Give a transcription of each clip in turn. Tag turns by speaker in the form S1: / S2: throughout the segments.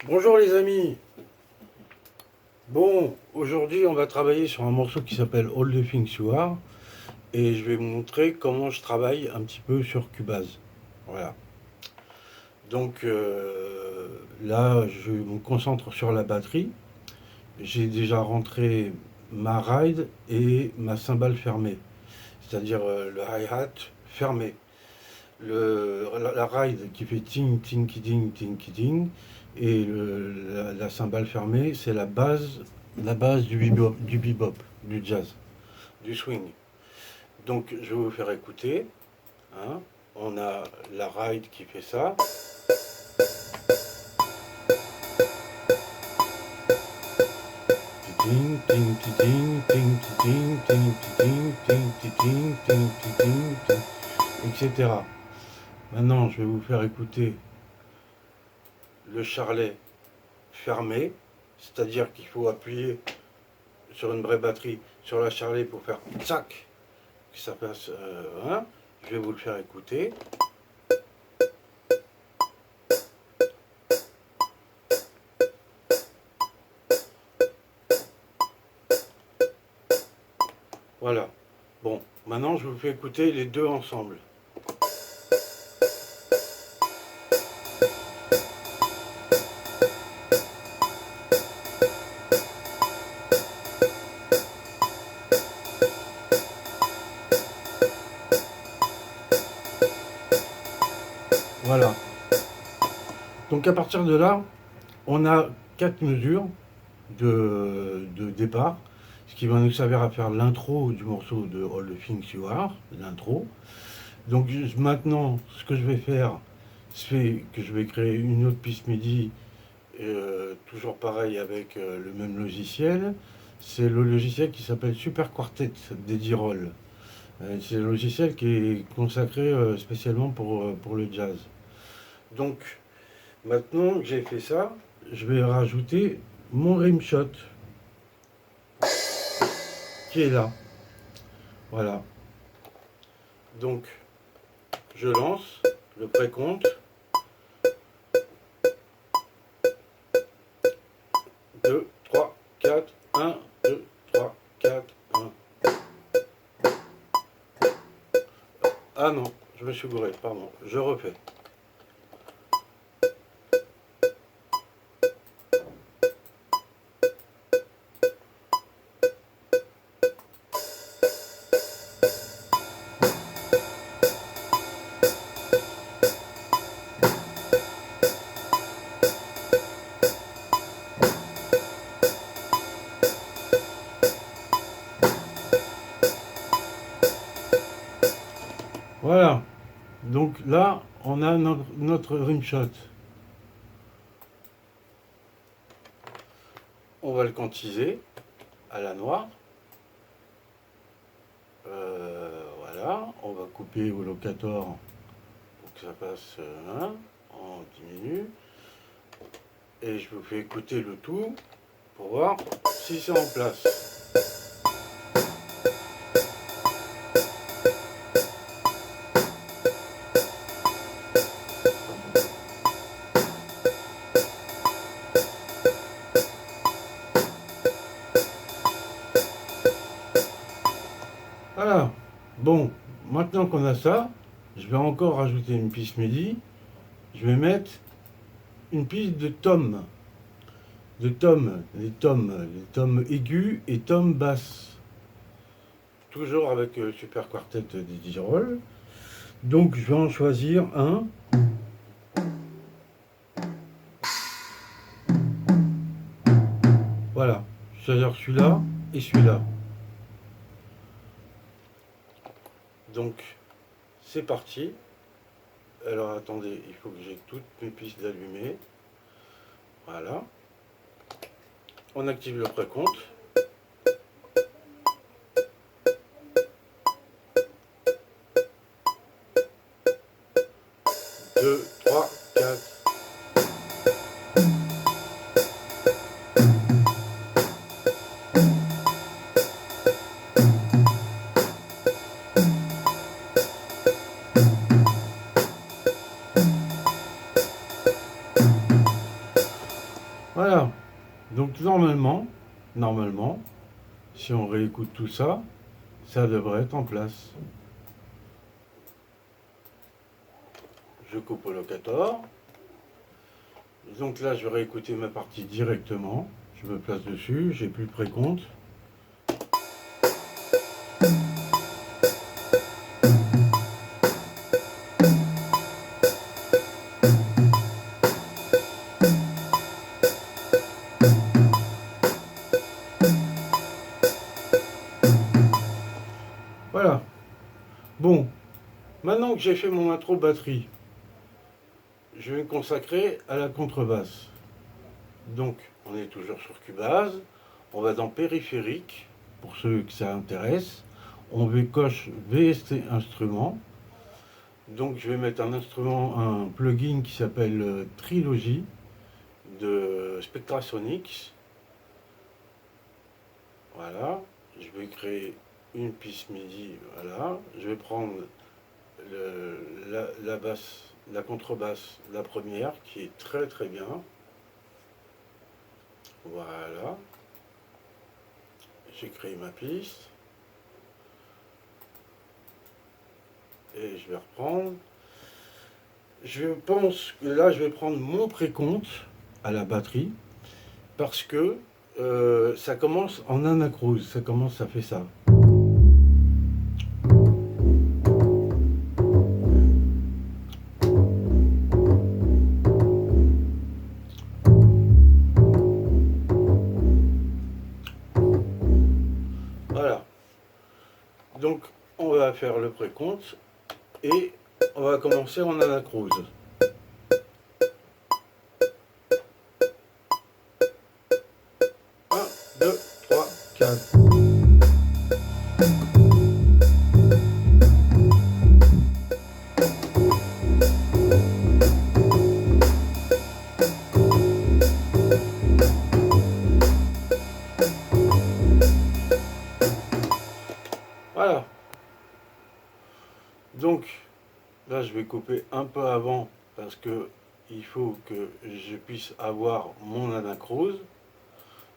S1: Bonjour les amis. Bon, aujourd'hui on va travailler sur un morceau qui s'appelle All the Things You Are et je vais vous montrer comment je travaille un petit peu sur Cubase. Voilà. Donc là je me concentre sur la batterie. J'ai déjà rentré ma ride et ma cymbale fermée, c'est-à-dire le hi-hat fermé. La ride qui fait ting ting ting ting ting et la cymbale fermée, c'est la base du bebop, du jazz, du swing. Donc je vais vous faire écouter, hein. On a la ride qui fait ça. Ting ting ting ting ting ting ting ting ting ting ting ting, etc. Maintenant, je vais vous faire écouter le charlet fermé, c'est-à-dire qu'il faut appuyer sur une vraie batterie sur la charlet pour faire tsac, que ça passe. Hein. Je vais vous le faire écouter. Voilà. Bon, maintenant je vous fais écouter les deux ensemble. Voilà. Donc à partir de là, on a 4 mesures de départ, ce qui va nous servir à faire l'intro du morceau de All the Things You Are, l'intro. Donc maintenant, ce que je vais faire, c'est que je vais créer une autre piste MIDI, toujours pareil avec le même logiciel. C'est le logiciel qui s'appelle Super Quartet d'Eddie Roll. C'est un logiciel qui est consacré spécialement pour le jazz. Donc, maintenant que j'ai fait ça, je vais rajouter mon rimshot qui est là. Voilà. Donc, je lance le précompte. 2, 3, 4, 1, 2, 3, 4, 1. Ah non, je me suis gouré, pardon. Je refais. Voilà. Donc là, on a notre rimshot. On va le quantiser à la noire. Voilà. On va couper au locator pour que ça passe en diminue. Et je vous fais écouter le tout pour voir si c'est en place. Voilà. Bon, maintenant qu'on a ça, je vais encore rajouter une piste MIDI. Je vais mettre une piste de tom. Les toms aigus et toms basses. Toujours avec Super Quartet d'Eddie Roll. Donc je vais en choisir un. Voilà. C'est-à-dire celui-là et celui-là. Donc c'est parti. Alors attendez, il faut que j'ai toutes mes pistes allumées. Voilà. On active le précompte. 2, 3, 4. Donc normalement, si on réécoute tout ça, ça devrait être en place. Je coupe au locator. Donc là, je vais réécouter ma partie directement. Je me place dessus, j'ai plus le précompte. Voilà. Bon, maintenant que j'ai fait mon intro batterie, je vais me consacrer à la contrebasse. Donc, on est toujours sur Cubase. On va dans périphérique, pour ceux que ça intéresse. On coche VST instrument. Donc, je vais mettre un plugin qui s'appelle Trilogy de Spectrasonics. Voilà. Je vais créer une piste MIDI. Voilà. Je vais prendre la basse, la contrebasse, la première, qui est très très bien. Voilà. J'ai créé ma piste. Et je vais reprendre. Je pense que là, je vais prendre mon précompte à la batterie. Parce que ça commence en anacrose. Ça fait ça. Voilà. Donc, on va faire le précompte et on va commencer en anacrose. 1, 2, 3, 4. Voilà. Donc, là, je vais couper un peu avant parce que il faut que je puisse avoir mon anacrose.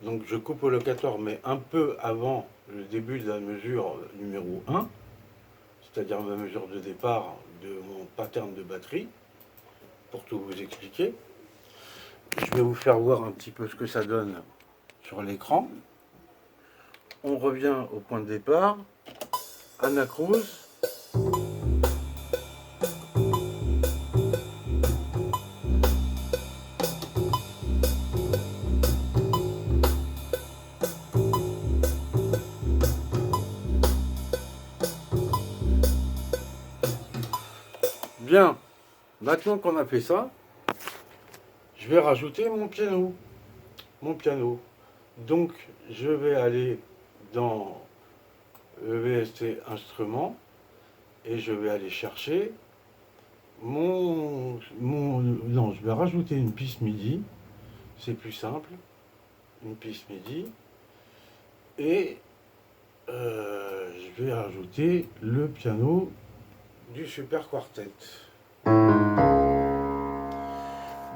S1: Donc, je coupe au locator, mais un peu avant le début de la mesure numéro 1, c'est-à-dire ma mesure de départ de mon pattern de batterie, pour tout vous expliquer. Je vais vous faire voir un petit peu ce que ça donne sur l'écran. On revient au point de départ, anacrose. Bien, maintenant qu'on a fait ça, je vais rajouter mon piano. Donc, je vais aller dans le VST instrument et je vais aller chercher non, je vais rajouter une piste MIDI. C'est plus simple. Une piste MIDI. Et je vais rajouter le piano du Super Quartet.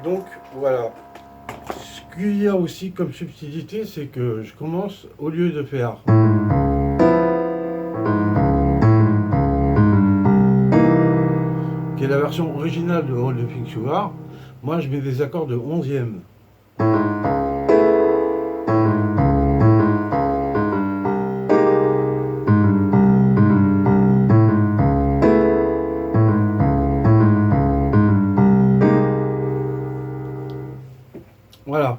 S1: Donc, voilà. Ce qu'il y a aussi comme subtilité, c'est que je commence au lieu de faire qui est la version originale de All the Things You Are, moi je mets des accords de 11e. Voilà.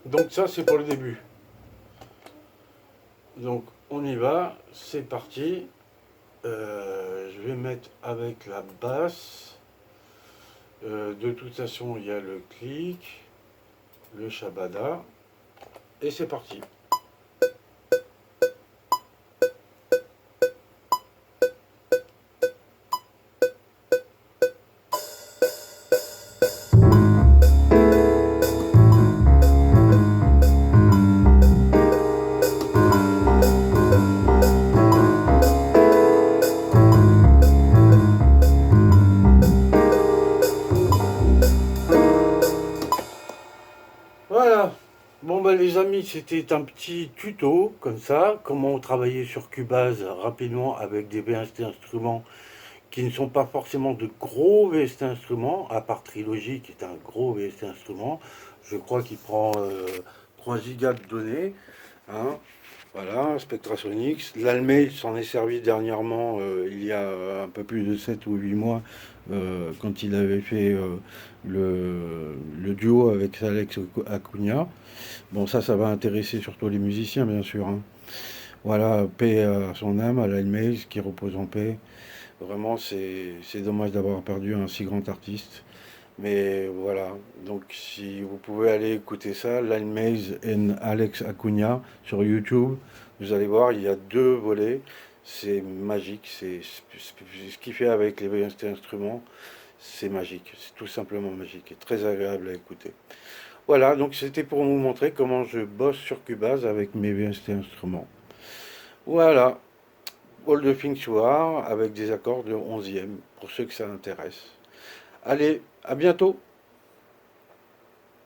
S1: Donc ça c'est pour le début. Donc on y va, c'est parti. Je vais mettre avec la basse. De toute façon, il y a le clic, le shabada, et c'est parti. les amis, c'était un petit tuto comme ça, comment travailler sur Cubase rapidement avec des VST instruments qui ne sont pas forcément de gros VST instruments, à part Trilogy qui est un gros VST instrument. Je crois qu'il prend 3 gigas de données. Hein. Voilà, Spectrasonics. L'Almei s'en est servi dernièrement, il y a un peu plus de 7 ou 8 mois, quand il avait fait le duo avec Alex Acuna. Bon, ça va intéresser surtout les musiciens, bien sûr. Hein. Voilà, paix à son âme, à l'Almei, qui repose en paix. Vraiment, c'est dommage d'avoir perdu un si grand artiste. Mais voilà, donc si vous pouvez aller écouter ça, l'Almaze and Alex Acuna sur YouTube, vous allez voir, il y a 2 volets. C'est magique, ce qu'il fait avec les VST instruments, c'est magique, c'est tout simplement magique et très agréable à écouter. Voilà, donc c'était pour vous montrer comment je bosse sur Cubase avec mes VST instruments. Voilà, All the Things You Are avec des accords de 11e, pour ceux que ça intéresse. Allez, à bientôt!